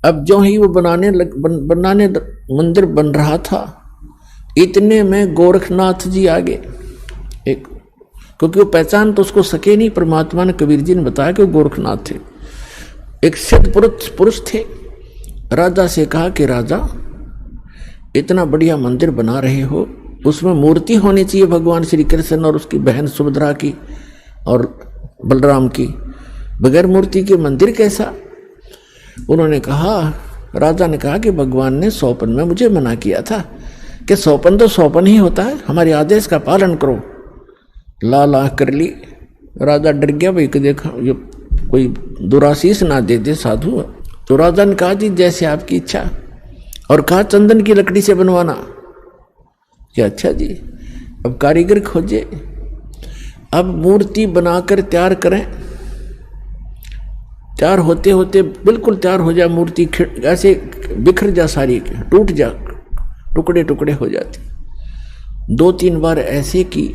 अब जो ही वो बनाने मंदिर बन रहा था, इतने में गोरखनाथ जी आगे। एक क्योंकि वो पहचान तो उसको सके नहीं, परमात्मा ने, कबीर जी ने बताया कि वो गोरखनाथ थे। एक सिद्ध पुरुष थे। राजा से कहा कि राजा, इतना बढ़िया मंदिर बना रहे हो, उसमें मूर्ति होनी चाहिए भगवान श्री कृष्ण और उसकी बहन सुभद्रा की और बलराम की। बगैर मूर्ति के मंदिर कैसा? उन्होंने कहा, राजा ने कहा कि भगवान ने सौपन में मुझे मना किया था कि सौपन तो सौपन ही होता है, हमारे आदेश का पालन करो। लाल आँख कर ली। राजा डर गया, भाई कि देखा ये कोई दुराशीष ना दे दे साधु। तो राजा ने कहा, जी जैसे आपकी इच्छा। और कहा चंदन की लकड़ी से बनवाना। क्या? अच्छा जी। अब कारीगर खोजे, अब मूर्ति बनाकर तैयार करें। तैयार होते होते बिल्कुल तैयार हो जाए मूर्ति, ऐसे बिखर जा, सारी टूट जा, टुकड़े टुकड़े हो जाती। 2-3 बार ऐसे की,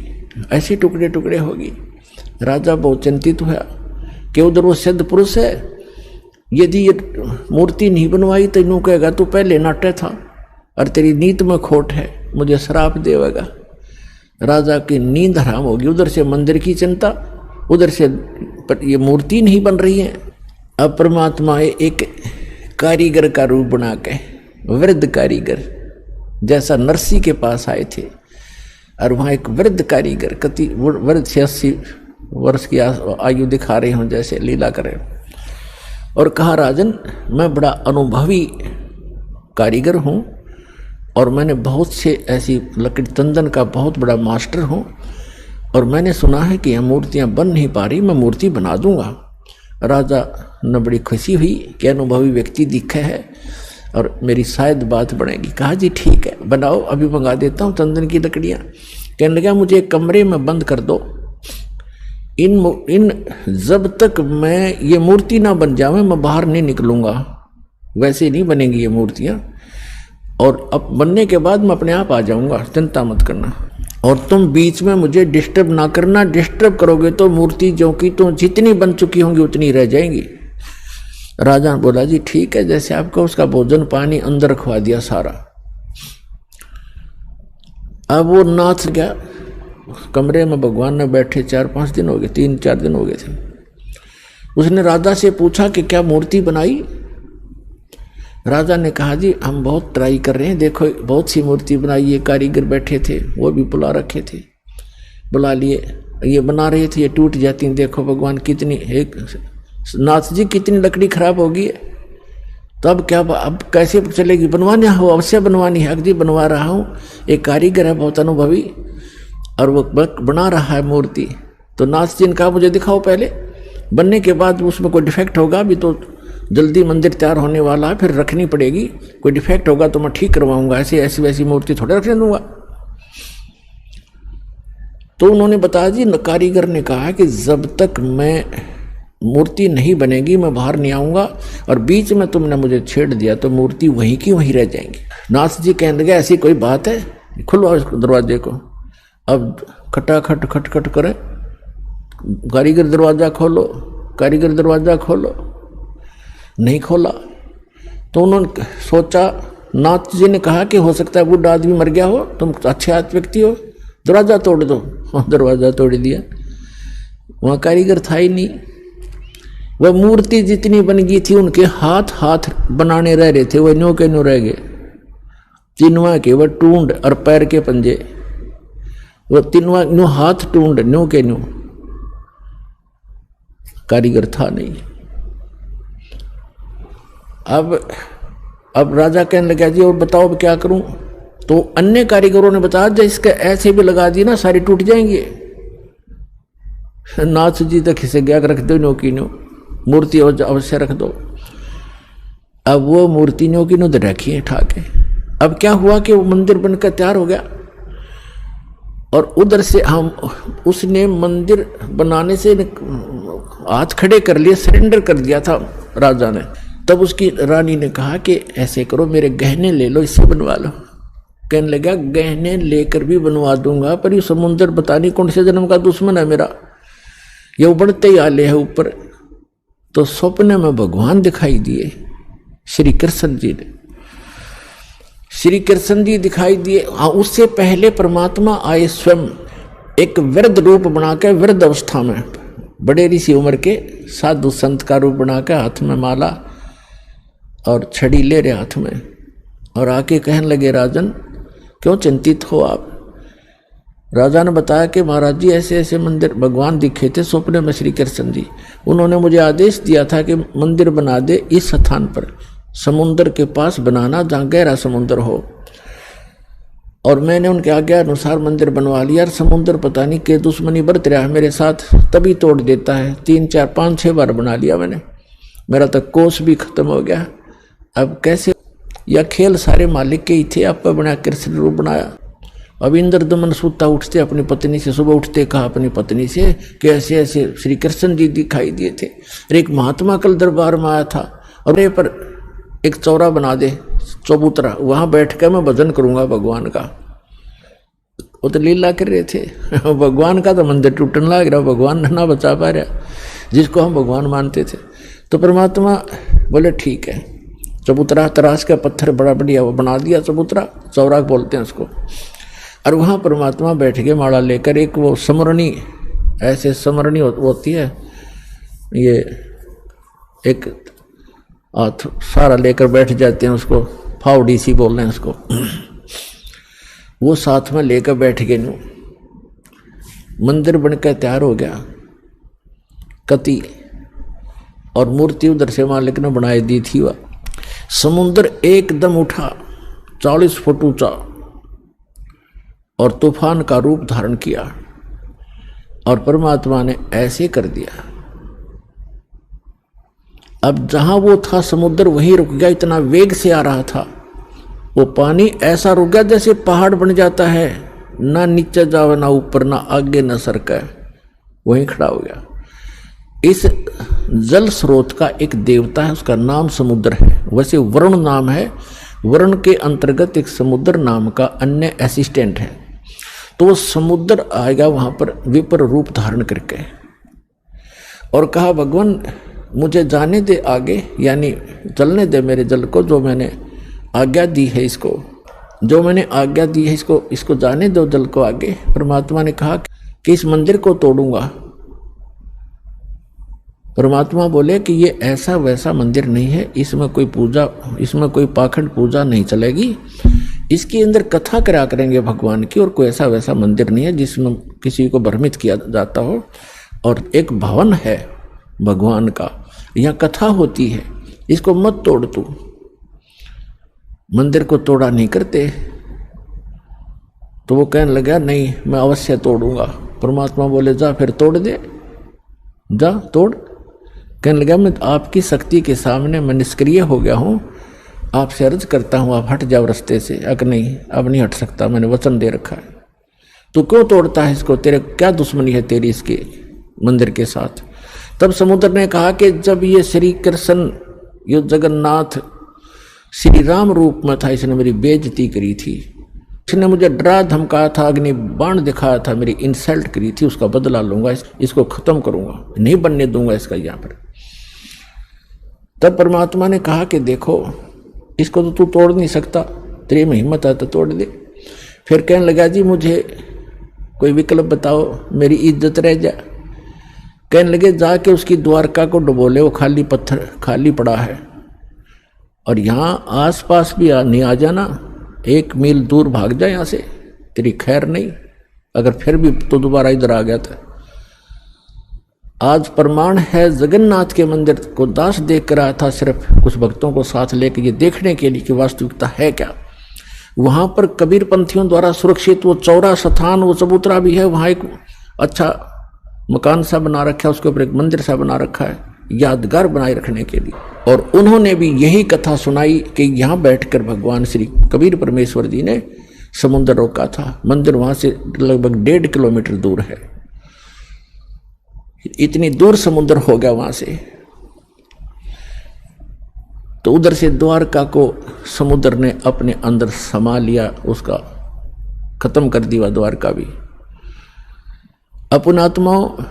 ऐसे टुकड़े टुकड़े होगी। राजा बहुत चिंतित हुआ कि उधर वो सिद्ध पुरुष है, यदि ये मूर्ति नहीं बनवाई तो यूँ कहेगा तू पहले नाटे था और तेरी नीत में खोट है, मुझे श्राप देगा। राजा की नींद हराम होगी। उधर से मंदिर की चिंता, उधर से ये मूर्ति नहीं बन रही है। अब परमात्मा एक कारीगर का रूप बना के, वृद्ध कारीगर जैसा नरसी के पास आए थे, और वहाँ एक वृद्ध कारीगर, कति वृद्ध 86 वर्ष की आयु दिखा रहे हों, जैसे लीला करें, और कहा, राजन मैं बड़ा अनुभवी कारीगर हूँ और मैंने बहुत से ऐसी लकड़ी तंदन का बहुत बड़ा मास्टर हूँ, और मैंने सुना है कि यह मूर्तियाँ बन नहीं पा रही, मैं मूर्ति बना दूंगा। राजा ने बड़ी खुशी हुई कि अनुभवी व्यक्ति दिखे है और मेरी शायद बात बनेगी। कहा, जी ठीक है, बनाओ, अभी मंगा देता हूँ तंदन की लकड़ियाँ। कहने लगा, मुझे एक कमरे में बंद कर दो, इन जब तक मैं ये मूर्ति ना बन जावे मैं बाहर नहीं निकलूंगा। वैसे नहीं बनेंगी ये मूर्तियाँ, और अब बनने के बाद मैं अपने आप आ जाऊंगा, चिंता मत करना। और तुम बीच में मुझे डिस्टर्ब ना करना, डिस्टर्ब करोगे तो मूर्ति जो कि तो जितनी बन चुकी होंगी उतनी रह जाएंगी। राजा ने बोला, जी ठीक है, जैसे आपका। उसका भोजन पानी अंदर रखवा दिया सारा। अब वो नाथ गया कमरे में, भगवान ने बैठे 4-5 दिन हो गए, 3-4 दिन हो गए थे। उसने राजा से पूछा कि क्या मूर्ति बनाई? राजा ने कहा, जी हम बहुत ट्राई कर रहे हैं, देखो बहुत सी मूर्ति बनाई। ये कारीगर बैठे थे, वो भी बुला रखे थे, बुला लिए, ये बना रहे थे, ये टूट जाती। देखो भगवान कितनी, एक नाथ जी कितनी लकड़ी खराब होगी है, तो अब क्या, अब कैसे चलेगी? बनवानी हो, अवश्य बनवानी है। जी बनवा रहा हूँ, एक कारीगर है बहुत अनुभवी और वो बना रहा है मूर्ति। तो नाथ जी ने कहा, मुझे दिखाओ पहले, बनने के बाद उसमें कोई डिफेक्ट होगा, अभी तो जल्दी मंदिर तैयार होने वाला है, फिर रखनी पड़ेगी, कोई डिफेक्ट होगा तो मैं ठीक करवाऊंगा, ऐसी ऐसी वैसी मूर्ति थोड़े रखने दूंगा। तो उन्होंने बताया, जी कारीगर ने कहा कि जब तक मैं मूर्ति नहीं बनेगी मैं बाहर नहीं आऊंगा, और बीच में तुमने मुझे छेड़ दिया तो मूर्ति वहीं की वहीं रह जाएंगी। नाथ जी कहने लगे, ऐसी कोई बात है, खुलवाओ इस दरवाजे को। अब खटाखट खटखट करे, कारीगर दरवाजा खोलो, कारीगर दरवाजा खोलो। नहीं खोला। तो उन्होंने सोचा, नाथ जी ने कहा कि हो सकता है बूढ़ा आदमी मर गया हो, तुम अच्छे व्यक्ति हो, दरवाजा तोड़ दो। दरवाजा तोड़ दिया, वहाँ कारीगर था ही नहीं। वह मूर्ति जितनी बन गई थी, उनके हाथ बनाने रह रहे थे, वह न्यों के न्यों रह गए। तीनवा के वह टूंड और पैर के पंजे, वह तीनवा न्यों हाथ टूंड, न्यों के न्यों, कारीगर था नहीं। अब राजा कहने लगा, जी और बताओ क्या करूं? तो अन्य कारीगरों ने बताया, जब इसके ऐसे भी लगा दिए ना सारी टूट जाएंगे। नाथ जी तक खिसे गया, रख दो न्यों की न्यों, मूर्ति अवश्य रख दो। अब वो मूर्ति न्यों की न्यों रखी है ठाके। अब क्या हुआ कि वो मंदिर बनकर तैयार हो गया, और उधर से उसने मंदिर बनाने से हाथ खड़े कर लिए, सरेंडर कर दिया था राजा ने। तब उसकी रानी ने कहा कि ऐसे करो, मेरे गहने ले लो, इससे बनवा लो। कहने लगा, गहने लेकर भी बनवा दूंगा, पर ये समुंदर पता नहीं कौन से जन्म का दुश्मन है मेरा, ये उबड़ते ही आले है ऊपर। तो सपने में भगवान दिखाई दिए श्री कृष्ण जी ने। श्री कृष्ण जी दिखाई दिए। हाँ, उससे पहले परमात्मा आए स्वयं एक वृद्ध रूप बनाकर, वृद्ध अवस्था में, बड़े ऋषि उम्र के साधु संत का रूप बनाकर, हाथ में माला और छड़ी ले रहे हाथ में, और आके कहने लगे, राजन क्यों चिंतित हो आप? राजा ने बताया कि महाराज जी ऐसे ऐसे मंदिर भगवान दिखे थे सपने में श्री कृष्ण जी। उन्होंने मुझे आदेश दिया था कि मंदिर बना दे इस स्थान पर, समुद्र के पास बनाना जहाँ गहरा समुद्र हो। और मैंने उनके आज्ञा अनुसार मंदिर बनवा लिया। और समुद्र पता नहीं के दुश्मनी बरत रहा है मेरे साथ, तभी तोड़ देता है। 3 4 5 6 बार बना लिया मैंने, मेरा तो कोष भी खत्म हो गया। अब कैसे? यह खेल सारे मालिक के ही थे। आपका बना कृष्ण रूप बनाया। अब इंद्रदमन सूता उठते अपनी पत्नी से, सुबह उठते कहा अपनी पत्नी से कि ऐसे ऐसे श्री कृष्ण जी दिखाई दिए थे। एक महात्मा कल दरबार में आया था, और ये पर एक चौरा बना दे चबूतरा, वहां बैठ कर मैं भजन करूंगा भगवान का। वो तो लीला कर रहे थे। भगवान का तो मंदिर टूटने लग रहा, भगवान ना बचा पा रहा जिसको हम भगवान मानते थे। तो परमात्मा बोले ठीक है, चबूतरा तराश का पत्थर बड़ा बढ़िया वो बना दिया चबूतरा, चौरा बोलते हैं उसको। और वहाँ परमात्मा बैठ के माला लेकर, एक वो समरणी, ऐसे समरणी होती है, ये एक हाथ सारा लेकर बैठ जाते हैं, उसको फावड़ी सी बोल रहे हैं उसको। वो साथ में लेकर बैठ गए। मंदिर बनकर तैयार हो गया कति, और मूर्ति उधर से मालिक ने बनाई दी थी। वह समुद्र एकदम उठा 40 फुट ऊंचा और तूफान का रूप धारण किया, और परमात्मा ने ऐसे कर दिया। अब जहां वो था समुद्र वहीं रुक गया, इतना वेग से आ रहा था वो पानी, ऐसा रुक गया जैसे पहाड़ बन जाता है, ना नीचे जावे ना ऊपर, ना आगे ना सरका, वहीं खड़ा हो गया। इस जल स्रोत का एक देवता है, उसका नाम समुद्र है। वैसे वरुण नाम है, वरुण के अंतर्गत एक समुद्र नाम का अन्य असिस्टेंट है। तो वो समुद्र आएगा वहां पर विपर रूप धारण करके, और कहा भगवान मुझे जाने दे आगे, यानी चलने दे मेरे जल को, जो मैंने आज्ञा दी है इसको, जो मैंने आज्ञा दी है इसको जाने दो जल को आगे। परमात्मा ने कहा कि इस मंदिर को तोड़ूंगा। परमात्मा बोले कि ये ऐसा वैसा मंदिर नहीं है, इसमें कोई पूजा, इसमें कोई पाखंड पूजा नहीं चलेगी, इसके अंदर कथा करा करेंगे भगवान की, और कोई ऐसा वैसा मंदिर नहीं है जिसमें किसी को भ्रमित किया जाता हो। और एक भवन है भगवान का, यहाँ कथा होती है, इसको मत तोड़ तू। मंदिर को तोड़ा नहीं करते। तो वो कहने लगा नहीं मैं अवश्य तोड़ूंगा। परमात्मा बोले जा फिर तोड़ दे, जा तोड़। कहने लगा मैं आपकी शक्ति के सामने मैं निष्क्रिय हो गया हूँ, आपसे अर्ज करता हूँ आप हट जाओ रास्ते से। अगर नहीं अब नहीं हट सकता, मैंने वचन दे रखा है। तू क्यों तोड़ता है इसको, तेरे क्या दुश्मनी है तेरी इसके मंदिर के साथ? तब समुद्र ने कहा कि जब ये श्री कृष्ण, ये जगन्नाथ श्री राम रूप में था, इसने मेरी बेइज्जती करी थी, इसने मुझे डरा धमकाया था, अग्नि बाण दिखाया था, मेरी इंसल्ट करी थी, उसका बदला लूंगा, इसको खत्म करूंगा, नहीं बनने दूंगा इसका यहाँ पर। तब परमात्मा ने कहा कि देखो इसको तो तू तोड़ नहीं सकता, तेरे में हिम्मत है तो तोड़ दे। फिर कहने लगा जी मुझे कोई विकल्प बताओ, मेरी इज्जत रह जा। कहने लगे जाके उसकी द्वारका को डुबो ले, वो खाली पत्थर खाली पड़ा है, और यहाँ आसपास भी नहीं आ जाना, 1 मील दूर भाग जा यहाँ से, तेरी खैर नहीं। अगर फिर भी तो दोबारा इधर आ गया था। आज प्रमाण है जगन्नाथ के मंदिर को दास देख कर आया था, सिर्फ कुछ भक्तों को साथ लेकर ये देखने के लिए कि वास्तविकता है क्या। वहां पर कबीर पंथियों द्वारा सुरक्षित वो चौरा स्थान, वो चबूतरा भी है, वहां एक अच्छा मकान सा बना रखा है, उसके ऊपर एक मंदिर सा बना रखा है यादगार बनाए रखने के लिए। और उन्होंने भी यही कथा सुनाई कि यहाँ बैठकर भगवान श्री कबीर परमेश्वर जी ने समुद्र रोका था। मंदिर वहां से लगभग 1.5 किलोमीटर दूर है, इतनी दूर समुद्र हो गया वहां से। तो उधर से द्वारका को समुद्र ने अपने अंदर समा लिया, उसका खत्म कर दिया द्वारका भी। अपनात्माओं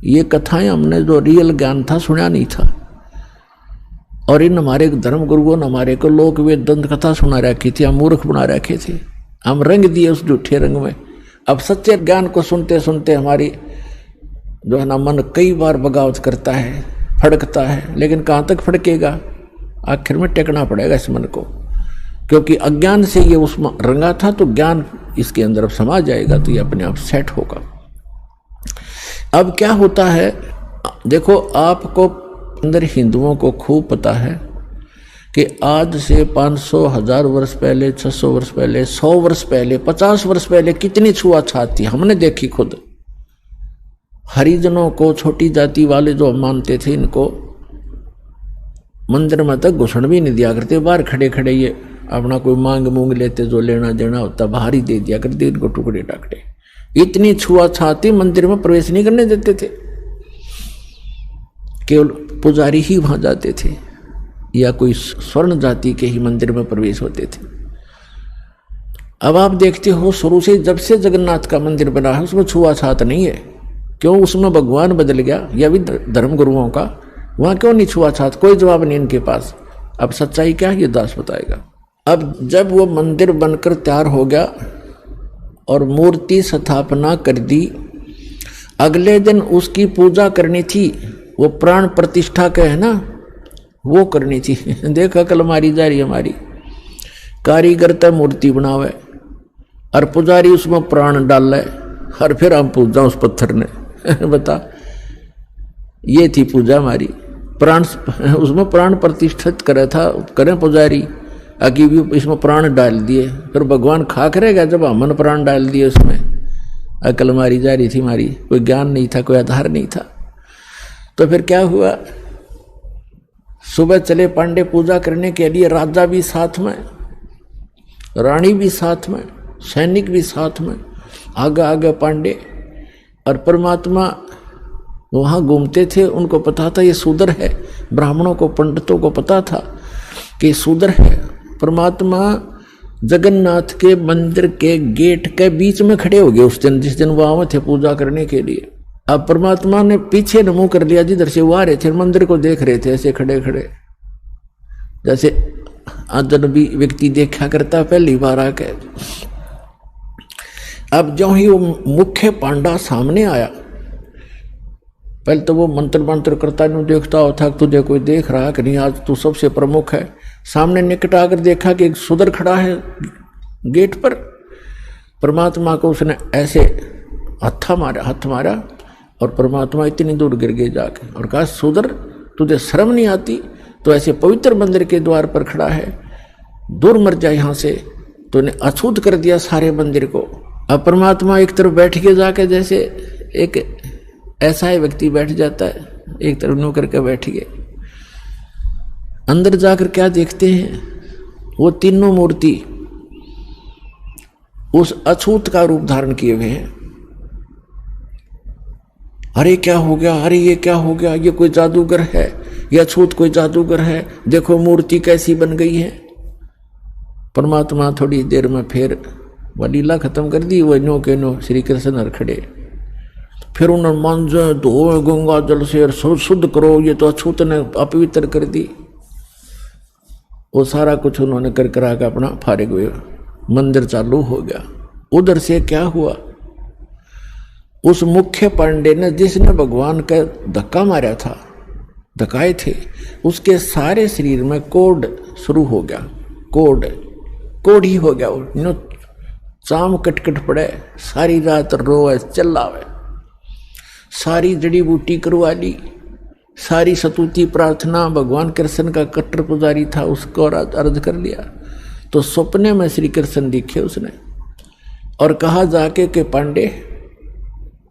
ये कथाएं हमने जो रियल ज्ञान था सुना नहीं था, और इन हमारे धर्म गुरुओं ने हमारे को लोक वेद दंत कथा सुना रखी थी, हम मूर्ख बना रखे थे, हम रंग दिए उस झूठे रंग में। अब सच्चे ज्ञान को सुनते सुनते हमारी जो है ना मन कई बार बगावत करता है, फड़कता है, लेकिन कहाँ तक फड़केगा, आखिर में टेकना पड़ेगा इस मन को, क्योंकि अज्ञान से ये उस रंगा था तो ज्ञान इसके अंदर अब समा जाएगा तो ये अपने आप सेट होगा। अब क्या होता है, देखो आपको अंदर हिंदुओं को खूब पता है कि आज से 500 1000 वर्ष पहले, 600 वर्ष पहले, 100 वर्ष पहले, 50 वर्ष पहले कितनी छुआछात थी, हमने देखी खुद। हरिजनों को, छोटी जाति वाले जो मानते थे, इनको मंदिर में तक घुसण भी नहीं दिया करते, बाहर खड़े खड़े ये अपना कोई मांग मूंग लेते, जो लेना देना होता बाहर ही दे दिया करते इनको, टुकड़े टाकड़े। इतनी छुआछाती, मंदिर में प्रवेश नहीं करने देते थे, केवल पुजारी ही वहां जाते थे या कोई स्वर्ण जाति के ही मंदिर में प्रवेश होते थे। अब आप देखते हो शुरू से जब से जगन्नाथ का मंदिर बना है उसमें छुआछात नहीं है, क्यों? उसमें भगवान बदल गया या भी धर्म गुरुओं का, वहां क्यों नहीं छुआछात? कोई जवाब नहीं इनके पास। अब सच्चाई क्या है ये दास बताएगा। अब जब वो मंदिर बनकर तैयार हो गया और मूर्ति स्थापना कर दी, अगले दिन उसकी पूजा करनी थी, वो प्राण प्रतिष्ठा का है ना, वो करनी थी। देख अकल मारी जा रही हमारी, कारीगर तो मूर्ति बनावे और पुजारी उसमें प्राण डाल है और फिर हम पूजा उस पत्थर ने। बता, ये थी पूजा हमारी, प्राण उसमें प्राण प्रतिष्ठित करे था, करें पुजारी, आगे भी इसमें प्राण डाल दिए, फिर भगवान खा करेगा जब हमने प्राण डाल दिए उसमें। अकल मारी जा रही थी हमारी, कोई ज्ञान नहीं था, कोई आधार नहीं था। तो फिर क्या हुआ, सुबह चले पांडे पूजा करने के लिए, राजा भी साथ में, रानी भी साथ में, सैनिक भी साथ में, आगे आगे पांडे। और परमात्मा वहाँ घूमते थे, उनको पता था ये शूद्र है, ब्राह्मणों को, पंडितों को पता था कि शूद्र है। परमात्मा जगन्नाथ के मंदिर के गेट के बीच में खड़े हो गए उस दिन, जिस दिन वो आए थे पूजा करने के लिए। अब परमात्मा ने पीछे मुंह कर लिया, जिधर से वो आ रहे थे, मंदिर को देख रहे थे ऐसे खड़े खड़े, जैसे अजनबी व्यक्ति देखा करता पहली बार आके। अब जो ही वो मुख्य पांडा सामने आया, पहले तो वो मंत्र करता नहीं देखता होता, तुझे कोई देख रहा कि नहीं, आज तू सबसे प्रमुख है। सामने निकट आकर देखा कि एक शूद्र खड़ा है गेट पर। परमात्मा को उसने ऐसे हाथ मारा और परमात्मा इतनी दूर गिर गए जाके और कहा, शूद्र तुझे शर्म नहीं आती? तो ऐसे पवित्र मंदिर के द्वार पर खड़ा है, दूर मर जाए यहाँ से। तो ने अछूत कर दिया सारे मंदिर को। अब परमात्मा एक तरफ बैठ के जाके, जैसे एक ऐसा ही व्यक्ति बैठ जाता है, एक तरफ नो करके बैठ गए। अंदर जाकर क्या देखते हैं, वो तीनों मूर्ति उस अछूत का रूप धारण किए हुए हैं। अरे क्या हो गया, अरे ये क्या हो गया, ये कोई जादूगर है, ये अछूत कोई जादूगर है, देखो मूर्ति कैसी बन गई है। परमात्मा थोड़ी देर में फिर वह लीला खत्म कर दी, वो नो के नो श्री कृष्ण खड़े। फिर उन्होंने मांझे धो गंगा जल से शुद्ध करो, ये तो अछूत ने अपवित्र कर दी। वो सारा कुछ उन्होंने कर करा के अपना फारिग हुए, मंदिर चालू हो गया। उधर से क्या हुआ, उस मुख्य पांडे ने, जिसने भगवान का धक्का मारा था, धक्काए थे, उसके सारे शरीर में कोढ़ शुरू हो गया, कोढ़ ही हो गया। वो चाम कटकट पड़े, सारी रात रोए चिल्लावे, सारी जड़ी बूटी करवा ली, सारी सतुति प्रार्थना। भगवान कृष्ण का कट्टर पुजारी था, उसको अर्ज कर लिया। तो सपने में श्री कृष्ण दिखे उसने और कहा जाके कि पांडे,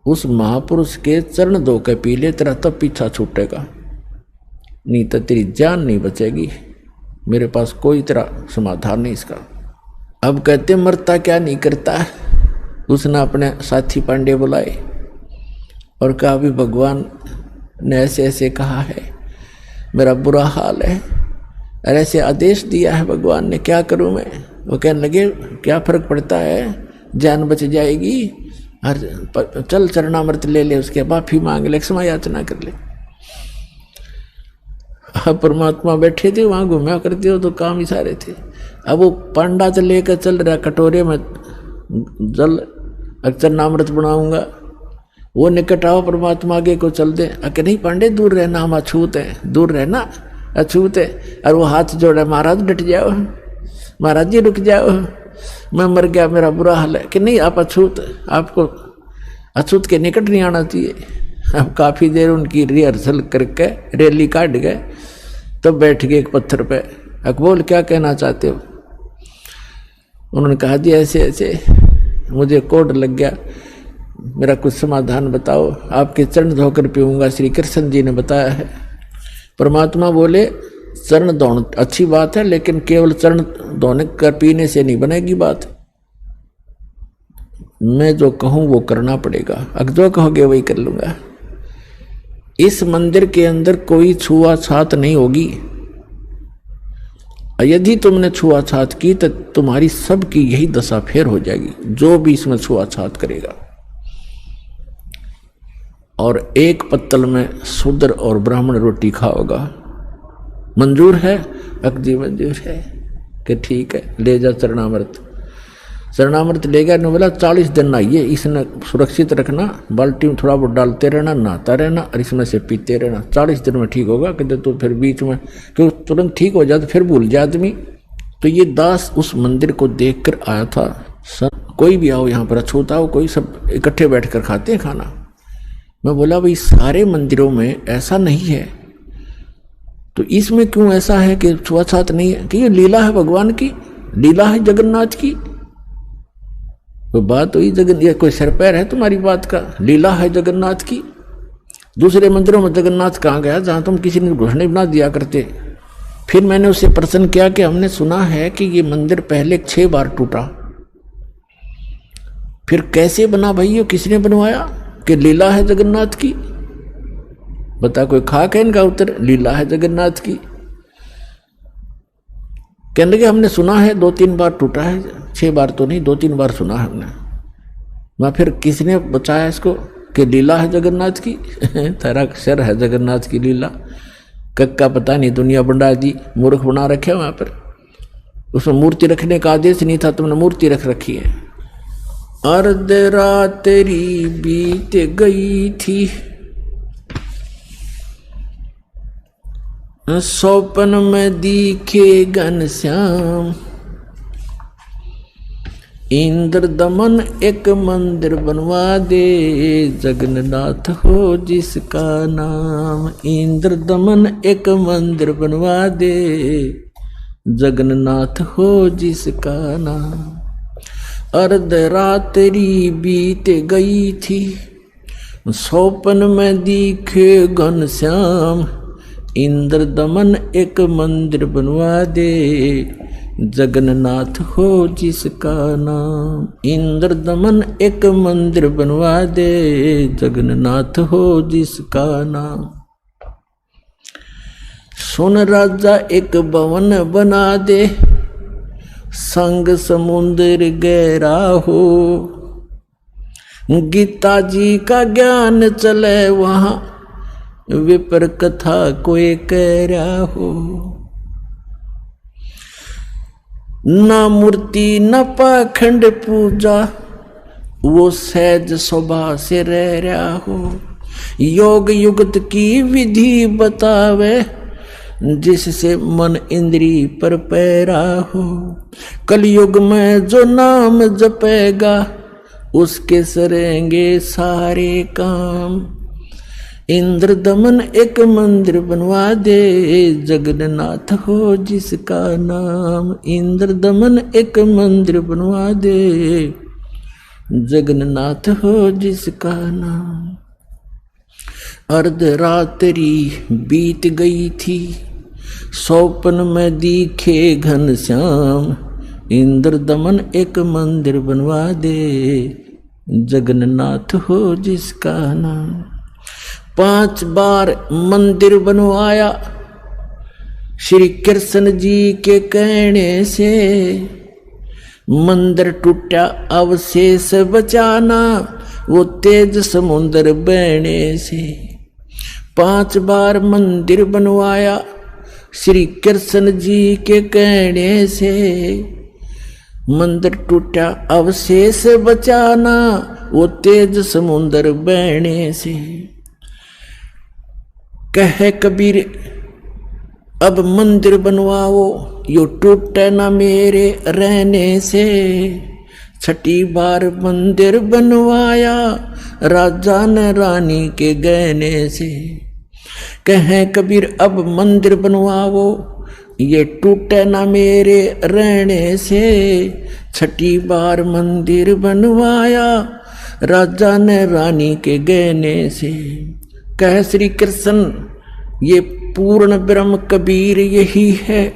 उस महापुरुष के चरण धो के पी ले, तेरा तब पीछा छूटेगा, नहीं तो तेरी जान नहीं बचेगी। मेरे पास कोई तेरा समाधान नहीं इसका। अब कहते मरता क्या नहीं करता। उसने अपने साथी पांडे बुलाए और कहा, भी भगवान ने ऐसे ऐसे कहा है, मेरा बुरा हाल है और ऐसे आदेश दिया है भगवान ने, क्या करूं मैं? वो कहने लगे, क्या फर्क पड़ता है, जान बच जाएगी, और चल चरणामृत ले ले, उसके माफी मांग ले, क्षमा याचना कर ले। परमात्मा बैठे थे वहां, घूमया करते हो तो काम ही सारे थे। अब वो पांडा तो लेकर चल रहा कटोरे में जल चरणामृत बनाऊंगा, वो निकट आओ परमात्मा आगे को चल दे। अके नहीं पांडे दूर रहना, हम अछूत हैं, दूर रहना अछूत है। और वो हाथ जोड़ा, महाराज डट जाओ, महाराज जी रुक जाओ, मैं मर गया, मेरा बुरा हाल है। कि नहीं आप अछूत, आपको अछूत के निकट नहीं आना चाहिए। अब काफ़ी देर उनकी रिहर्सल करके रैली काट गए, तब बैठ गए एक पत्थर पे। अकबोल क्या कहना चाहते हो? उन्होंने कहा जी ऐसे ऐसे मुझे कोड लग गया, मेरा कुछ समाधान बताओ। आपके चरण धोकर पीऊंगा, श्री कृष्ण जी ने बताया है। परमात्मा बोले चरण धोना अच्छी बात है, लेकिन केवल चरण धोने कर पीने से नहीं बनेगी बात। मैं जो कहूं वो करना पड़ेगा, अगर जो कहोगे वही कर लूंगा। इस मंदिर के अंदर कोई छुआछात नहीं होगी। यदि तुमने छुआछात की तो तुम्हारी सबकी यही दशा फेर हो जाएगी, जो भी इसमें छुआछात करेगा। और एक पत्तल में शूद्र और ब्राह्मण रोटी खाओगा। मंजूर है? अकदी मंजूर है। कि ठीक है, ले जा चरणामृत। चरणामृत ले गया। ने बोला 40 दिन नहाइए, इसने सुरक्षित रखना, बाल्टी में थोड़ा बहुत डालते रहना, नहाता रहना और इसमें से पीते रहना, 40 दिन में ठीक होगा। कहते तो फिर बीच में क्यों तुरंत ठीक हो जाता, फिर भूल जाए आदमी। तो ये दास उस मंदिर को देख कर आया था। कोई भी आओ यहाँ पर, अछूता हो कोई, सब इकट्ठे बैठ कर खाते हैं खाना। मैं बोला भाई सारे मंदिरों में ऐसा नहीं है, तो इसमें क्यों ऐसा है कि छुआछात नहीं है? कि ये लीला है भगवान की, लीला है जगन्नाथ की। कोई बात हुई जगन, ये कोई सिर पैर है तुम्हारी बात का? लीला है जगन्नाथ की। दूसरे मंदिरों में जगन्नाथ कहाँ गया जहाँ तुम किसी ने घोषणा बना दिया करते? फिर मैंने उससे प्रश्न किया कि हमने सुना है कि ये मंदिर पहले 6 बार टूटा, फिर कैसे बना भाई, ये किसने बनवाया? कि लीला है जगन्नाथ की। बता कोई खाक है इनका उत्तर? लीला है जगन्नाथ की। कहने लगे हमने सुना है 2-3 बार टूटा है, 6 बार तो नहीं, 2-3 बार सुना है हमने। मैं फिर किसने बचाया इसको कि लीला है जगन्नाथ की? तेरा सिर है जगन्नाथ की लीला। कक्का पता नहीं दुनिया बंडा दी, मूर्ख बना रखे वहां पर। उसमें मूर्ति रखने का आदेश नहीं था, तुमने मूर्ति रख रखी है। अर्ध रात तेरी बीत गई थी, सौपन में दिखे घनश्याम, इंद्र दमन एक मंदिर बनवा दे, जगन्नाथ हो जिसका नाम। इंद्र दमन एक मंदिर बनवा दे, जगन्नाथ हो जिसका नाम। अर्ध रात्रि बीत गई थी, सौपन में दिखे घनश्याम, इंद्र दमन एक मंदिर बनवा दे, जगन्नाथ हो जिसका नाम। इंद्र दमन एक मंदिर बनवा दे, जगन्नाथ हो जिसका नाम। सुन राजा एक भवन बना दे, संग समुद्र गहरा हो, गीता जी का ज्ञान चले वहां, विपर कथा कोई कह रहा हो। न मूर्ति न पाखंड पूजा, वो सहज स्वभाव से रह रहा हो। योग युगत की विधि बतावे, जिससे मन इंद्री पर पैरा हो। कलयुग में जो नाम जपेगा, उसके सरेंगे सारे काम। इंद्र दमन एक मंदिर बनवा दे, जगन्नाथ हो जिसका नाम। इंद्र दमन एक मंदिर बनवा दे, जगन्नाथ हो जिसका नाम। अर्ध रात्रि बीत गई थी, सौपन में दिखे घनश्याम, इंद्र दमन एक मंदिर बनवा दे, जगन्नाथ हो जिसका नाम। 5 बार मंदिर बनवाया श्री कृष्ण जी के कहने से, मंदिर टूटा अवशेष बचाना, वो तेज समुद्र बहने से। 5 बार मंदिर बनवाया श्री कृष्ण जी के कहने से मंदिर टूटा अवशेष बचाना, वो तेज समुद्र बहने से। कहे कबीर अब मंदिर बनवाओ, यो टूटे ना मेरे रहने से। छठी बार मंदिर बनवाया, राजा ने रानी के गहने से। कहे कबीर अब मंदिर बनवाओ, ये टूटे ना मेरे रहने से। छठी बार मंदिर बनवाया, राजा ने रानी के गहने से। कह श्री कृष्ण ये पूर्ण ब्रह्म कबीर यही है,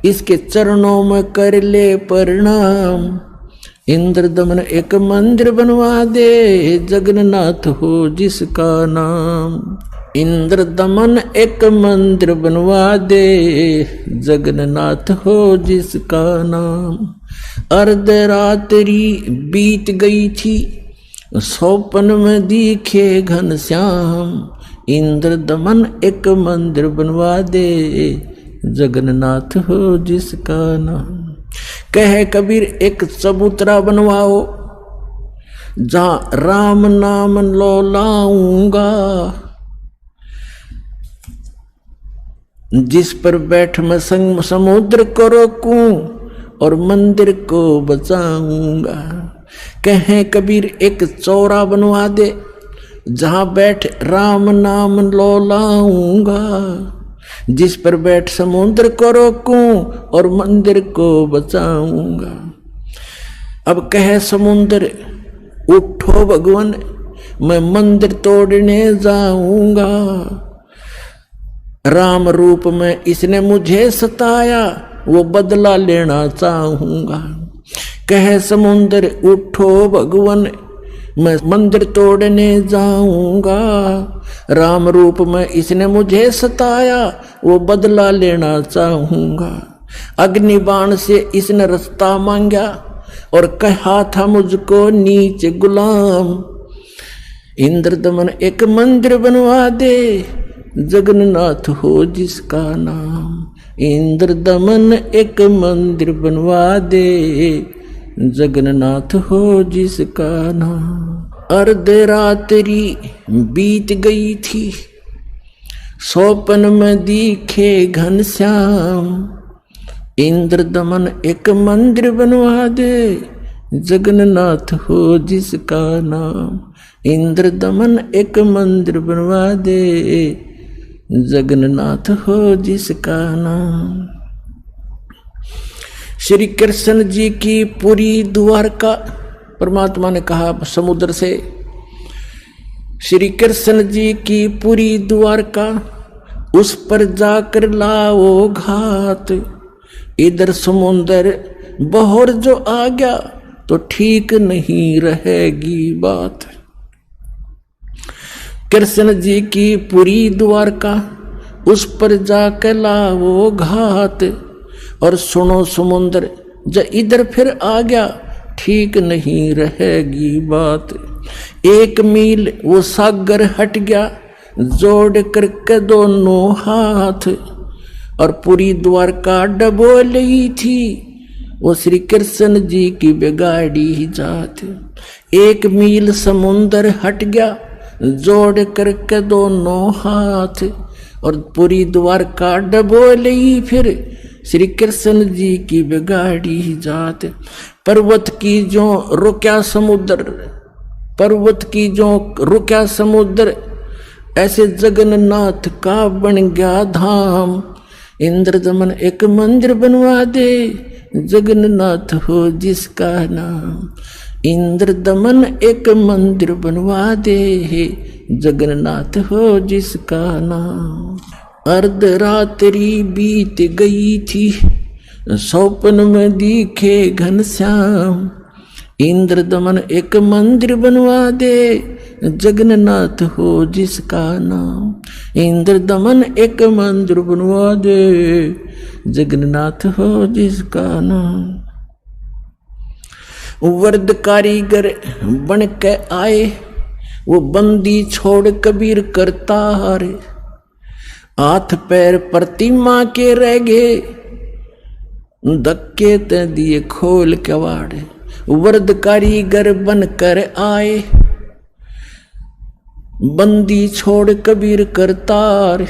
इसके चरणों में कर ले प्रणाम। इंद्र दमन एक मंदिर बनवा दे, जगन्नाथ हो जिसका नाम। इंद्र दमन एक मंदिर बनवा दे, जगन्नाथ हो जिसका नाम। अर्धरात्रि बीत गई थी, सौपन में दिखे घनश्याम। इंद्र दमन एक मंदिर बनवा दे, जगन्नाथ हो जिसका नाम। कहे कबीर एक चबूतरा बनवाओ, जहां राम नाम लो लाऊंगा। जिस पर बैठ मैं समुद्र को रोकूं, और मंदिर को बचाऊंगा। कहे कबीर एक चौरा बनवा दे, जहां बैठ राम नाम लो लाऊंगा। जिस पर बैठ समुद्र को रोकूं, और मंदिर को बचाऊंगा। अब कहे समुद्र उठो भगवान, मैं मंदिर तोड़ने जाऊंगा। राम रूप में इसने मुझे सताया, वो बदला लेना चाहूंगा। कहे समुद्र उठो भगवान, मैं मंदिर तोड़ने जाऊंगा। राम रूप में इसने मुझे सताया, वो बदला लेना चाहूंगा। अग्नि बाण से इसने रास्ता मांगा, और कहा था मुझको नीच गुलाम। इंद्र दमन एक मंदिर बनवा दे, जगन्नाथ हो जिसका नाम। इंद्र दमन एक मंदिर बनवा दे, जगन्नाथ हो जिसका नाम। अर्धरात्रि बीत गई थी, सौपन में दिखे घनश्याम। इंद्र दमन एक मंदिर बनवा दे, जगन्नाथ हो जिसका नाम। इंद्र दमन एक मंदिर बनवा दे, जगन्नाथ हो जिसका नाम। श्री कृष्ण जी की पूरी द्वारका, परमात्मा ने कहा समुद्र से, श्री कृष्ण जी की पूरी द्वारका, उस पर जाकर लाओ घात। इधर समुद्र बहर जो आ गया, तो ठीक नहीं रहेगी बात। कृष्ण जी की पूरी द्वारका, उस पर जाकर लाओ घात। और सुनो समुद्र जब इधर फिर आ गया, ठीक नहीं रहेगी बात। एक मील वो सागर हट गया, जोड़ करके दोनों हाथ। और पूरी द्वारका डबो ली थी, वो श्री कृष्ण जी की बिगाड़ी जात। एक मील समुद्र हट गया, जोड़ करके दोनों हाथ। और पूरी द्वारका डबो ली फिर, श्री कृष्ण जी की बिगाड़ी जात। पर्वत की जो रुक्या समुद्र, पर्वत की जो रुक्या समुद्र, ऐसे जगन्नाथ का बन गया धाम। इंद्र दमन एक मंदिर बनवा दे, जगन्नाथ हो जिसका नाम। इंद्र दमन एक मंदिर बनवा दे, जगन्नाथ हो जिसका नाम। अर्धरात्रि बीत गई थी, सौपन में दिखे घनश्याम। इंद्र दमन एक मंदिर बनवा दे, जगन्नाथ हो जिसका नाम। इंद्र दमन एक मंदिर बनवा दे, जगन्नाथ हो जिसका नाम। वर्द कारीगर बन के आए, वो बंदी छोड़ कबीर करतार। हाथ पैर प्रतिमा के रह गए, धक्के ते दिए खोल कवाड़, वर्द कारीगर बन कर आए, बंदी छोड़ कबीर करतार,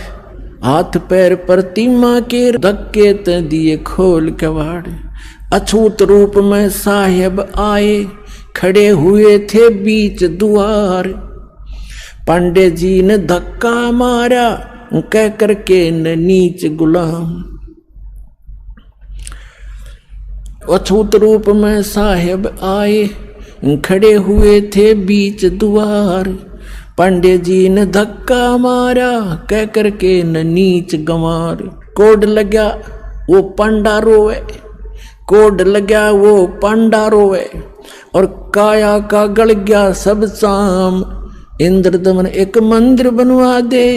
हाथ पैर प्रतिमा के धक्के ते दिए खोल कवाड़, अछूत रूप में साहेब आए, खड़े हुए थे बीच द्वार, पांडे जी ने धक्का मारा कह करके न नीच गुलाम, अछूत रूप में साहेब आए, खड़े हुए थे बीच द्वार, पांडे जी ने धक्का मारा कह करके न नीच गंवार, कोड लगा वो पांडा रोवे, कोड लगा वो पांडा रोवे, और काया का गल गया सब शाम, इंद्र दमन एक मंदिर बनवा दे,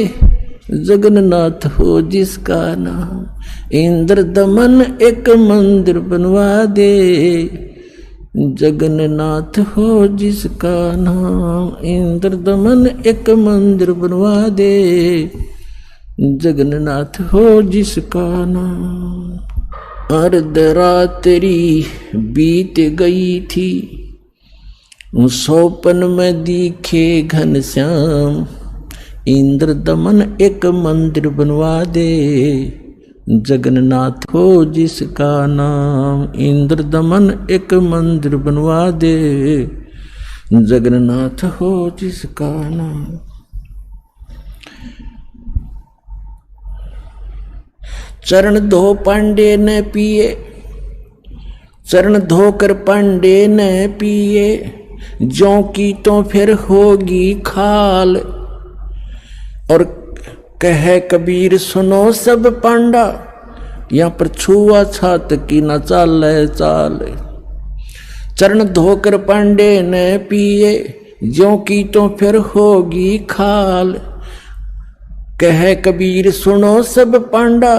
जगन्नाथ हो जिसका नाम, इंद्र दमन एक मंदिर बनवा दे, जगन्नाथ हो जिसका नाम, इंद्र दमन एक मंदिर बनवा दे, जगन्नाथ हो जिसका नाम। अर्धरात्रि बीत गई थी, सौपन में दिखे घनश्याम, इंद्र दमन एक मंदिर बनवा दे, जगन्नाथ हो जिसका नाम, इंद्र दमन एक मंदिर बनवा दे, जगन्नाथ हो जिसका नाम। चरण धो पांडे ने पिए, चरण धोकर पांडे ने पिए, ज्यों की तो फिर होगी खाल, और कहे कबीर सुनो सब पांडा, यहाँ पर छुआ छात की न चाल चाल, चरण धोकर पांडे ने पिए, ज्यों की तो फिर होगी खाल, कहे कबीर सुनो सब पांडा,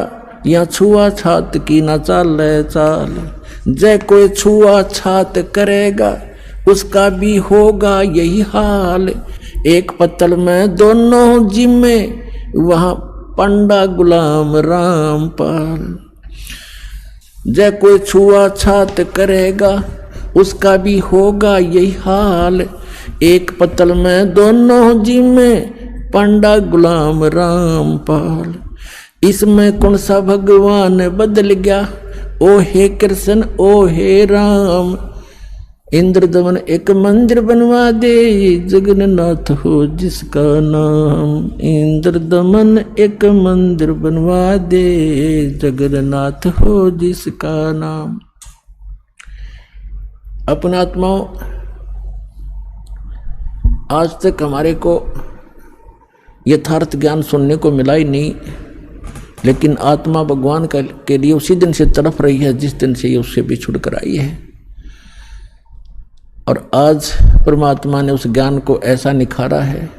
यहाँ छुआ छात की न चाल चाल, जय कोई छुआ छात करेगा उसका भी होगा यही हाल, एक पत्तल में दोनों जिम्मे, वहां पंडा गुलाम रामपाल, जय कोई छुआ छात करेगा उसका भी होगा यही हाल, एक पत्तल में दोनों जिम्मे, पंडा गुलाम रामपाल, इसमें कौन सा भगवान बदल गया, ओ हे कृष्ण ओ हे राम, इंद्र दमन एक मंदिर बनवा दे, जगन्नाथ हो जिसका नाम, इंद्र दमन एक मंदिर बनवा दे, जगन्नाथ हो जिसका नाम। अपना आत्माओं, आज तक हमारे को यथार्थ ज्ञान सुनने को मिला ही नहीं, लेकिन आत्मा भगवान के लिए उसी दिन से तड़प रही है जिस दिन से ये उससे बिछुड़ कर आई है, और आज परमात्मा ने उस ज्ञान को ऐसा निखारा है,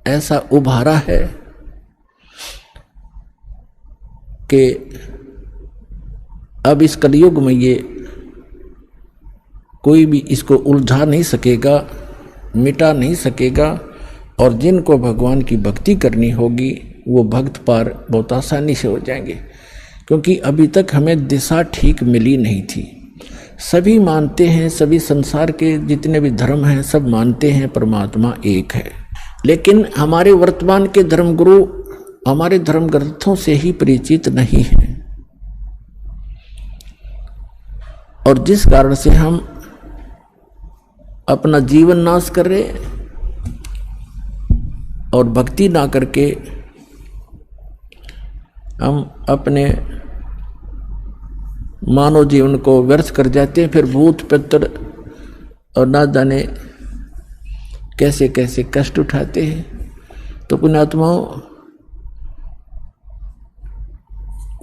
ऐसा उभारा है कि अब इस कलयुग में ये कोई भी इसको उलझा नहीं सकेगा, मिटा नहीं सकेगा, और जिनको भगवान की भक्ति करनी होगी वो भक्त पार बहुत आसानी से हो जाएंगे, क्योंकि अभी तक हमें दिशा ठीक मिली नहीं थी। सभी मानते हैं, सभी संसार के जितने भी धर्म हैं सब मानते हैं परमात्मा एक है, लेकिन हमारे वर्तमान के धर्मगुरु हमारे धर्म ग्रंथों से ही परिचित नहीं हैं, और जिस कारण से हम अपना जीवन नाश कर रहे और भक्ति ना करके हम अपने मानव जीवन को व्यर्थ कर जाते हैं, फिर भूत पितर और ना जाने कैसे कैसे कष्ट उठाते हैं। तो पुण्यात्माओं,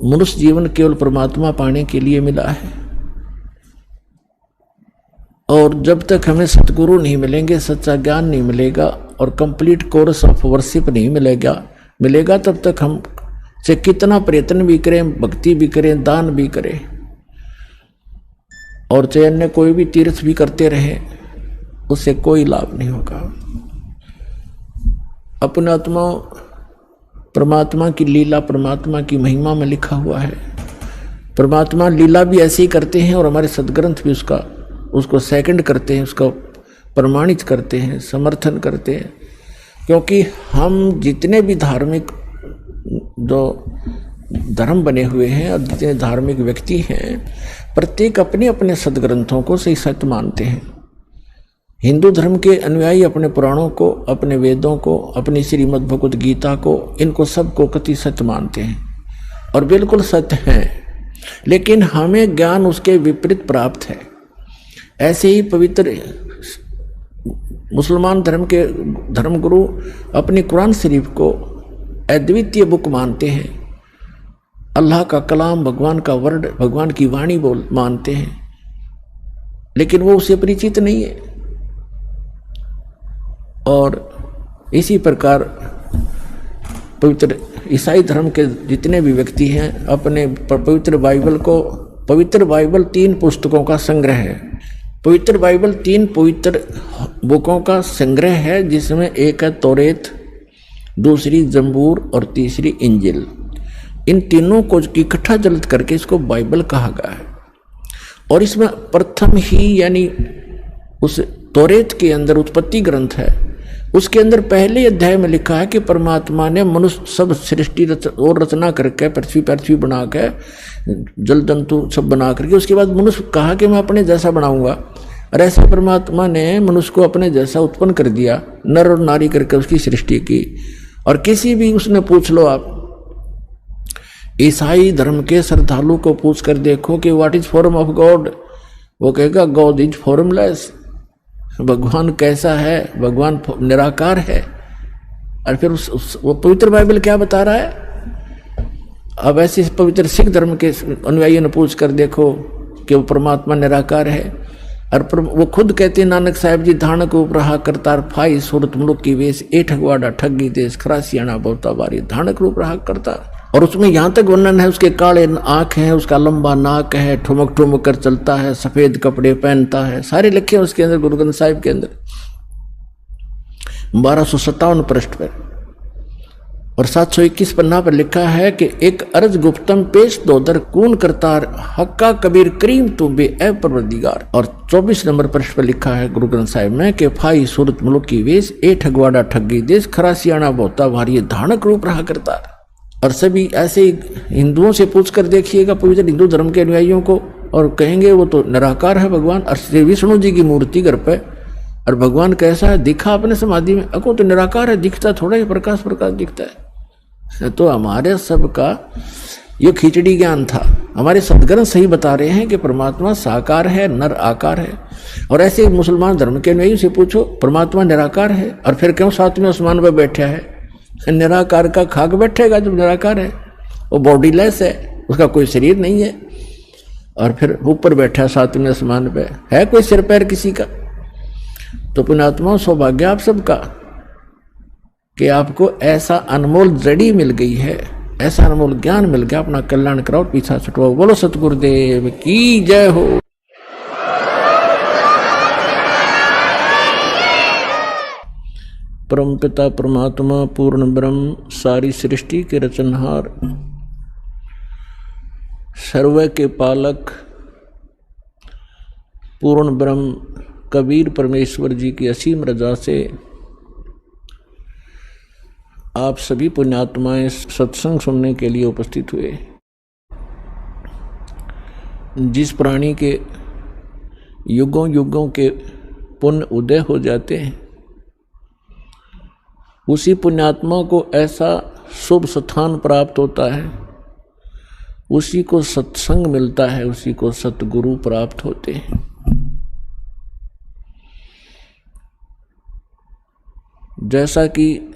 मनुष्य जीवन केवल परमात्मा पाने के लिए मिला है, और जब तक हमें सतगुरु नहीं मिलेंगे, सच्चा ज्ञान नहीं मिलेगा और कंप्लीट कोर्स ऑफ वर्शिप नहीं मिलेगा तब तक हम से कितना प्रयत्न भी करें, भक्ति भी करें, दान भी करें, और चाहे अन्य कोई भी तीर्थ भी करते रहे, उससे कोई लाभ नहीं होगा। अपने आत्माओं, परमात्मा की लीला, परमात्मा की महिमा में लिखा हुआ है। परमात्मा लीला भी ऐसे ही करते हैं और हमारे सदग्रंथ भी उसको सेकंड करते हैं, उसको प्रमाणित करते हैं, समर्थन करते हैं। क्योंकि हम जितने भी धार्मिक जो धर्म बने हुए हैं और जितने धार्मिक व्यक्ति हैं, प्रत्येक अपने अपने सदग्रंथों को सही सत्य मानते हैं। हिंदू धर्म के अनुयायी अपने पुराणों को, अपने वेदों को, अपनी श्रीमद् भगवत गीता को, इनको सबको कति सत्य मानते हैं और बिल्कुल सत्य हैं। लेकिन हमें ज्ञान उसके विपरीत प्राप्त है। ऐसे ही पवित्र मुसलमान धर्म के धर्मगुरु अपनी कुरान शरीफ को अद्वितीय बुक मानते हैं, अल्लाह का कलाम, भगवान का वर्ड, भगवान की वाणी मानते हैं, लेकिन वो उससे परिचित नहीं है। और इसी प्रकार पवित्र ईसाई धर्म के जितने भी व्यक्ति हैं अपने पवित्र बाइबल 3 पुस्तकों का संग्रह है। पवित्र बाइबल 3 पवित्र बुकों का संग्रह है, जिसमें एक है तौरेत, दूसरी जंबूर और तीसरी इंजिल। इन तीनों को इकट्ठा जल्द करके इसको बाइबल कहा गया है। और इसमें प्रथम ही यानी उस तौरेत के अंदर उत्पत्ति ग्रंथ है, उसके अंदर पहले अध्याय में लिखा है कि परमात्मा ने मनुष्य सब सृष्टि और रचना करके पृथ्वी बना के जल जंतु सब बना करके उसके बाद मनुष्य कहा कि मैं अपने जैसा बनाऊंगा। और ऐसा परमात्मा ने मनुष्य को अपने जैसा उत्पन्न कर दिया, नर और नारी करके उसकी सृष्टि की। और किसी भी उसने पूछ लो आप ईसाई धर्म के श्रद्धालु को पूछ कर देखो कि what is form of God, वो कहेगा गॉड इज फॉर्मलेस। भगवान कैसा है? भगवान निराकार है। और फिर वो पवित्र बाइबल क्या बता रहा है? अब ऐसे पवित्र सिख धर्म के अनुयायियों ने पूछ कर देखो कि वो परमात्मा निराकार है। और वो खुद कहते हैं नानक साहब जी, धानक उपरहा करतार फाई सूरत मुलुक की वेश ए ठगवाड़ा ठगी देश खरासियाना बहुता बारी, धानक रूप रहा करतार। और उसमें यहाँ तक वर्णन है, उसके काले आँख हैं, उसका लंबा नाक है, ठुमक ठुमक कर चलता है, सफेद कपड़े पहनता है, सारे लिखे हैं उसके अंदर, गुरु ग्रंथ साहिब के अंदर 1257 पृष्ठ पर। और 721 पन्ना पर लिखा है कि एक अर्ज गुप्तम पेश दोदर कून करतार हक्का कबीर करीम तू बे ए परवरदिगार। और 24 नंबर पृष्ठ पर लिखा है गुरु ग्रंथ साहिब में कि फाई सूरत मुलुक की वेश ए ठगवाड़ा ठगी देश खरासियाना बहुता भारी, धानक रूप रहा करतार। और सभी ऐसे हिंदुओं से पूछ कर देखिएगा पवित्र हिंदू धर्म के अनुयायियों को, और कहेंगे वो तो निराकार है भगवान। और श्री विष्णु जी की मूर्ति घर पे, और भगवान कैसा है? दिखा अपने समाधि में, अको तो निराकार है, दिखता थोड़ा ही प्रकाश दिखता है। तो हमारे सबका ये खिचड़ी ज्ञान था। हमारे सदग्रंथ सही बता रहे हैं कि परमात्मा साकार है, नर आकार है। और ऐसे मुसलमान धर्म के अनुयायियों से पूछो परमात्मा निराकार है, और फिर क्यों 7वें आसमान पर बैठा है? निराकार का खाक बैठेगा जब निराकार है, वो बॉडीलेस है, उसका कोई शरीर नहीं है, और फिर ऊपर बैठा 7वें आसमान पे, है कोई सिर पैर किसी का? तो पुण्यात्मा सौभाग्य आप सबका कि आपको ऐसा अनमोल जड़ी मिल गई है, ऐसा अनमोल ज्ञान मिल गया। अपना कल्याण कराओ, पीछा छुटवाओ। बोलो सतगुरुदेव की जय हो। परमपिता परमात्मा पूर्ण ब्रह्म, सारी सृष्टि के रचनहार, सर्व के पालक पूर्ण ब्रह्म कबीर परमेश्वर जी की असीम रजा से आप सभी पुण्यात्माएं सत्संग सुनने के लिए उपस्थित हुए। जिस प्राणी के युगों युगों के पुण्य उदय हो जाते हैं, उसी पुण्यात्मा को ऐसा शुभ स्थान प्राप्त होता है, उसी को सत्संग मिलता है, उसी को सतगुरु प्राप्त होते हैं। जैसा कि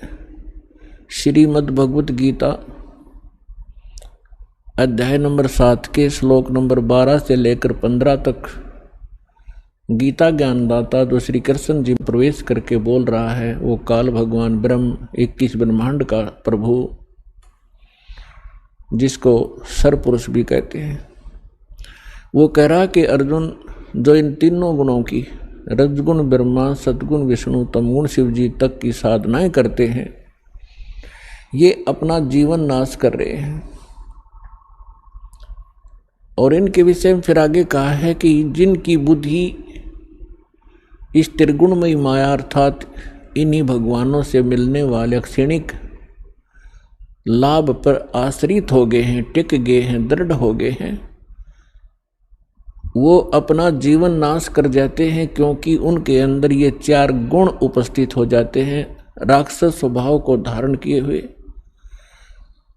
श्रीमद् भगवत गीता अध्याय नंबर 7 के श्लोक नंबर 12 से लेकर 15 तक गीता ज्ञानदाता जो श्री कृष्ण जी प्रवेश करके बोल रहा है, वो काल भगवान ब्रह्म 21 ब्रह्मांड का प्रभु, जिसको सरपुरुष भी कहते हैं, वो कह रहा कि अर्जुन, जो इन तीनों गुणों की रजगुण ब्रह्मा, सतगुण विष्णु, तमगुण शिव जी तक की साधनाएं करते हैं, ये अपना जीवन नाश कर रहे हैं। और इनके विषय में फिर आगे कहा है कि जिनकी बुद्धि इस त्रिगुणमयी माया अर्थात इन्हीं भगवानों से मिलने वाले क्षणिक लाभ पर आश्रित हो गए हैं, टिक गए हैं, दृढ़ हो गए हैं, वो अपना जीवन नाश कर जाते हैं, क्योंकि उनके अंदर ये 4 गुण उपस्थित हो जाते हैं। राक्षस स्वभाव को धारण किए हुए,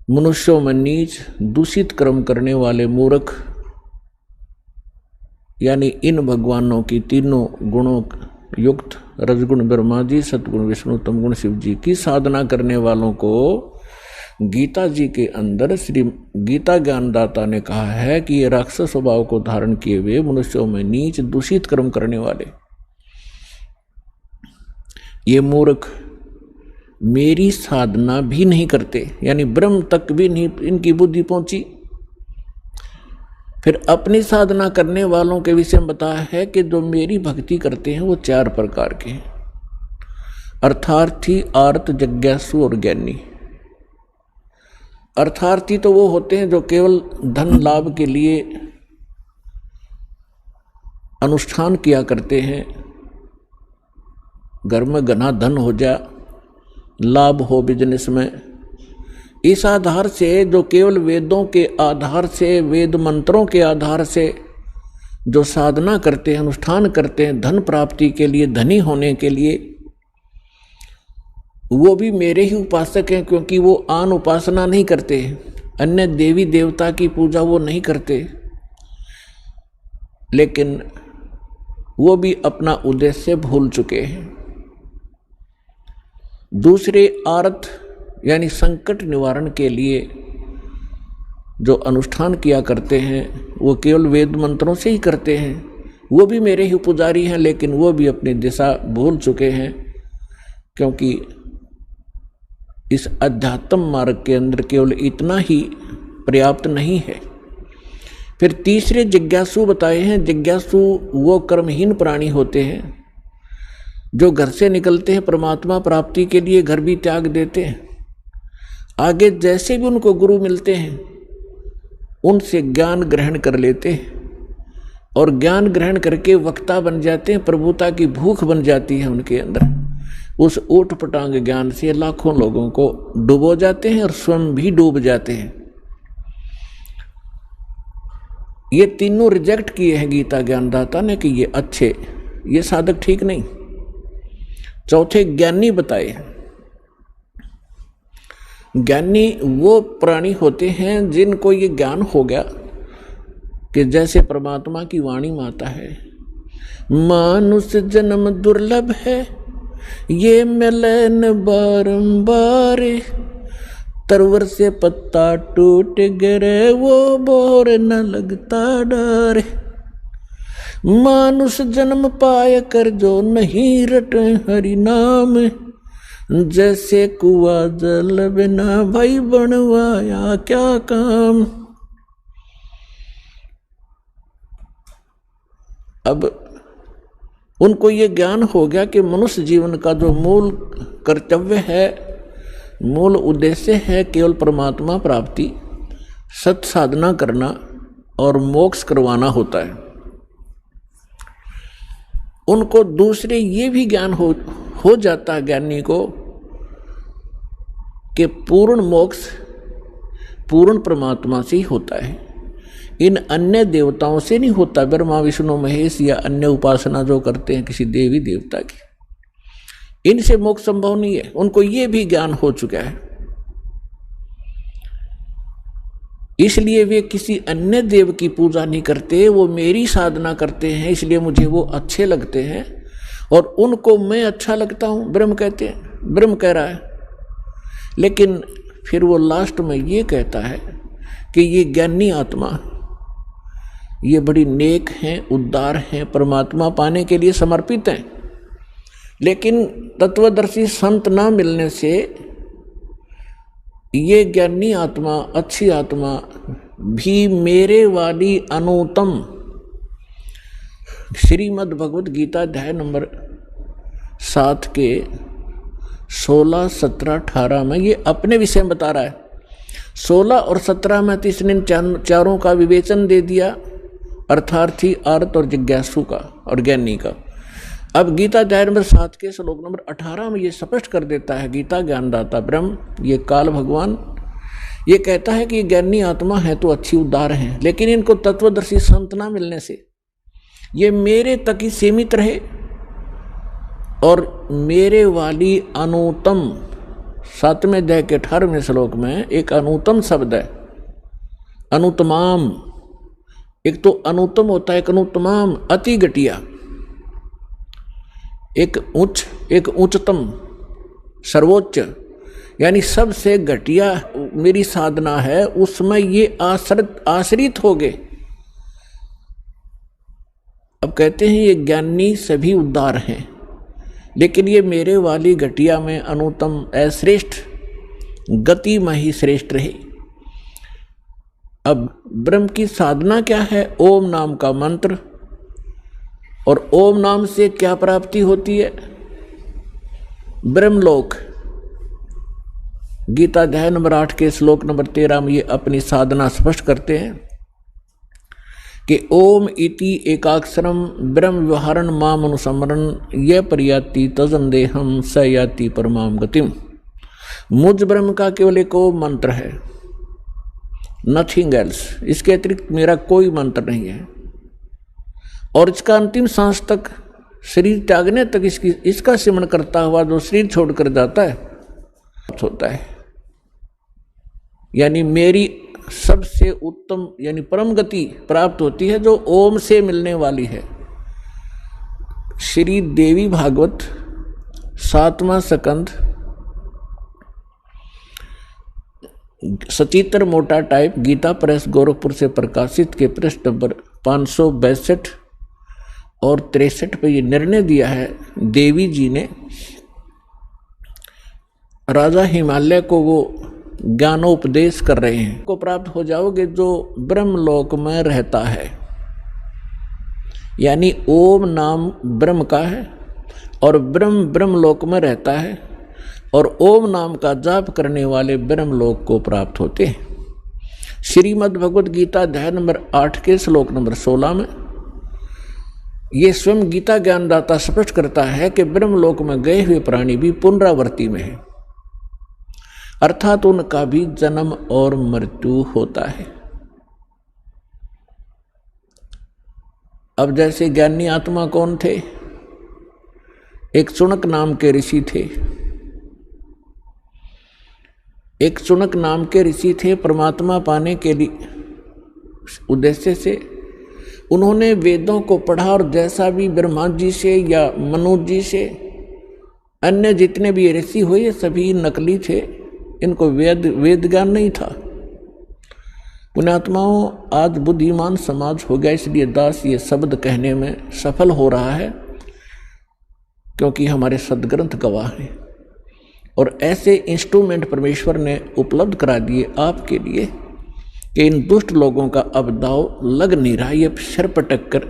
मनुष्यों में नीच, दूषित कर्म करने वाले मूर्ख, यानी इन भगवानों की तीनों गुणों युक्त रजगुण ब्रह्मा जी, सतगुण विष्णु, तमगुण शिव जी की साधना करने वालों को गीता जी के अंदर श्री गीता ज्ञानदाता ने कहा है कि ये राक्षस स्वभाव को धारण किए हुए, मनुष्यों में नीच, दूषित कर्म करने वाले, ये मूर्ख मेरी साधना भी नहीं करते, यानी ब्रह्म तक भी नहीं इनकी बुद्धि पहुंची। फिर अपनी साधना करने वालों के विषय में बताया है कि जो मेरी भक्ति करते हैं वो 4 प्रकार के हैं, अर्थार्थी, आर्त, जिज्ञासु और ज्ञानी। अर्थार्थी तो वो होते हैं जो केवल धन लाभ के लिए अनुष्ठान किया करते हैं, घर में घना धन हो जाए, लाभ हो बिजनेस में, इस आधार से जो केवल वेदों के आधार से, वेद मंत्रों के आधार से जो साधना करते हैं, अनुष्ठान करते हैं धन प्राप्ति के लिए, धनी होने के लिए, वो भी मेरे ही उपासक हैं, क्योंकि वो आन उपासना नहीं करते, अन्य देवी देवता की पूजा वो नहीं करते, लेकिन वो भी अपना उद्देश्य भूल चुके हैं। दूसरे आर्त यानी संकट निवारण के लिए जो अनुष्ठान किया करते हैं वो केवल वेद मंत्रों से ही करते हैं, वो भी मेरे ही पुजारी हैं, लेकिन वो भी अपनी दिशा भूल चुके हैं, क्योंकि इस अध्यात्म मार्ग के अंदर केवल इतना ही पर्याप्त नहीं है। फिर तीसरे जिज्ञासु बताए हैं। जिज्ञासु वो कर्महीन प्राणी होते हैं जो घर से निकलते हैं परमात्मा प्राप्ति के लिए, घर भी त्याग देते हैं, आगे जैसे भी उनको गुरु मिलते हैं उनसे ज्ञान ग्रहण कर लेते हैं और ज्ञान ग्रहण करके वक्ता बन जाते हैं, प्रभुता की भूख बन जाती है उनके अंदर। उस ऊट पटांग ज्ञान से लाखों लोगों को डुबो जाते हैं और स्वयं भी डूब जाते हैं। ये तीनों रिजेक्ट किए हैं गीता ज्ञानदाता ने कि ये अच्छे, ये साधक ठीक नहीं। चौथे ज्ञानी बताए। ज्ञानी वो प्राणी होते हैं जिनको ये ज्ञान हो गया कि जैसे परमात्मा की वाणी में आता है, मानुष जन्म दुर्लभ है, ये मिलन बारंबार, तरवर से पत्ता टूट गिरे वो बोर न लगता डर, मानुष जन्म पाए कर जो नहीं रटे हरि नाम, जैसे कुआ जल बिना भाई बनवाया क्या काम। अब उनको ये ज्ञान हो गया कि मनुष्य जीवन का जो मूल कर्तव्य है, मूल उद्देश्य है केवल परमात्मा प्राप्ति, सत साधना करना और मोक्ष करवाना होता है। उनको दूसरे ये भी ज्ञान हो जाता है ज्ञानी को कि पूर्ण मोक्ष पूर्ण परमात्मा से ही होता है, इन अन्य देवताओं से नहीं होता, ब्रह्मा विष्णु महेश या अन्य उपासना जो करते हैं किसी देवी देवता की, इनसे मोक्ष संभव नहीं है। उनको ये भी ज्ञान हो चुका है, इसलिए वे किसी अन्य देव की पूजा नहीं करते, वो मेरी साधना करते हैं, इसलिए मुझे वो अच्छे लगते हैं और उनको मैं अच्छा लगता हूँ। ब्रह्म कहते हैं, ब्रह्म कह रहा है, लेकिन फिर वो लास्ट में ये कहता है कि ये ज्ञानी आत्मा, ये बड़ी नेक हैं, उद्धार हैं, परमात्मा पाने के लिए समर्पित हैं, लेकिन तत्वदर्शी संत ना मिलने से ये ज्ञानी आत्मा, अच्छी आत्मा भी मेरे वाली अनुत्तम श्रीमद् भगवत गीता अध्याय नंबर 7 के 16, 17, 18 में ये अपने विषय में बता रहा है। 16 और 17 में तो इसने चारों का विवेचन दे दिया, अर्थार्थी, अर्थ और जिज्ञासु का और ज्ञानी का। अब गीता अध्याय नंबर 7 के श्लोक नंबर 18 में ये स्पष्ट कर देता है, गीता ज्ञानदाता ब्रह्म, ये काल भगवान ये कहता है कि ज्ञानी आत्मा है तो अच्छी उदार हैं, लेकिन इनको तत्वदर्शी संत ना मिलने से ये मेरे तक ही सीमित रहे और मेरे वाली अनुत्तम, 7वें अध्याय के 18वें श्लोक में एक अनुत्तम शब्द है, अनुत्तमाम। एक तो अनुत्तम होता है, एक अनुत्तमाम, अति घटिया, एक उच्च, एक उच्चतम, सर्वोच्च, यानी सबसे घटिया मेरी साधना है, उसमें ये आश्रित हो गए। अब कहते हैं ये ज्ञानी सभी उद्धार हैं, लेकिन ये मेरे वाली घटिया में अनुत्तम अश्रेष्ठ गति में ही श्रेष्ठ रहे। अब ब्रह्म की साधना क्या है? ओम नाम का मंत्र, और ओम नाम से क्या प्राप्ति होती है? ब्रह्मलोक। गीता अध्याय नंबर 8 के श्लोक नंबर 13 में ये अपनी साधना स्पष्ट करते हैं कि ओम इति एकाक्षरम ब्रह्म व्यवहारन माम अनुसमरन यह प्रयाति तजंदेहम स याति परमाम गतिम। मुझ ब्रह्म का केवल एक ओम मंत्र है, नथिंग एल्स। इसके अतिरिक्त मेरा कोई मंत्र नहीं है, और इसका अंतिम सांस तक, शरीर त्यागने तक इसका सिमरण करता हुआ जो शरीर छोड़कर जाता है होता है। यानी मेरी सबसे उत्तम यानी परम गति प्राप्त होती है जो ओम से मिलने वाली है। श्री देवी भागवत 7वां स्कंध, सचित्र मोटा टाइप, गीता प्रेस गोरखपुर से प्रकाशित के पृष्ठ नंबर 562 और 63 पे ये निर्णय दिया है देवी जी ने। राजा हिमालय को वो ज्ञानोपदेश कर रहे हैं, को प्राप्त हो जाओगे जो ब्रह्मलोक में रहता है। यानी ओम नाम ब्रह्म का है और ब्रह्म ब्रह्मलोक में रहता है, और ओम नाम का जाप करने वाले ब्रह्मलोक को प्राप्त होते हैं। श्रीमद् भगवद गीता अध्याय नंबर 8 के श्लोक नंबर 16 में ये स्वयं गीता ज्ञानदाता स्पष्ट करता है कि ब्रह्मलोक में गए हुए प्राणी भी पुनरावृत्ति में है, अर्थात उनका भी जन्म और मृत्यु होता है। अब जैसे ज्ञानी आत्मा कौन थे? एक चुनक नाम के ऋषि थे। एक चुनक नाम के ऋषि थे। परमात्मा पाने के लिए उद्देश्य से उन्होंने वेदों को पढ़ा, और जैसा भी ब्रह्मा जी से या मनु जी से अन्य जितने भी ऋषि हुए सभी नकली थे, इनको वेद ज्ञान नहीं था। पुण्यात्माओं, आज बुद्धिमान समाज हो गया, इसलिए दास ये शब्द कहने में सफल हो रहा है, क्योंकि हमारे सदग्रंथ गवाह हैं। और ऐसे इंस्ट्रूमेंट परमेश्वर ने उपलब्ध करा दिए आपके लिए कि इन दुष्ट लोगों का अब दाव लग नहीं रहा, ये सिर पटक कर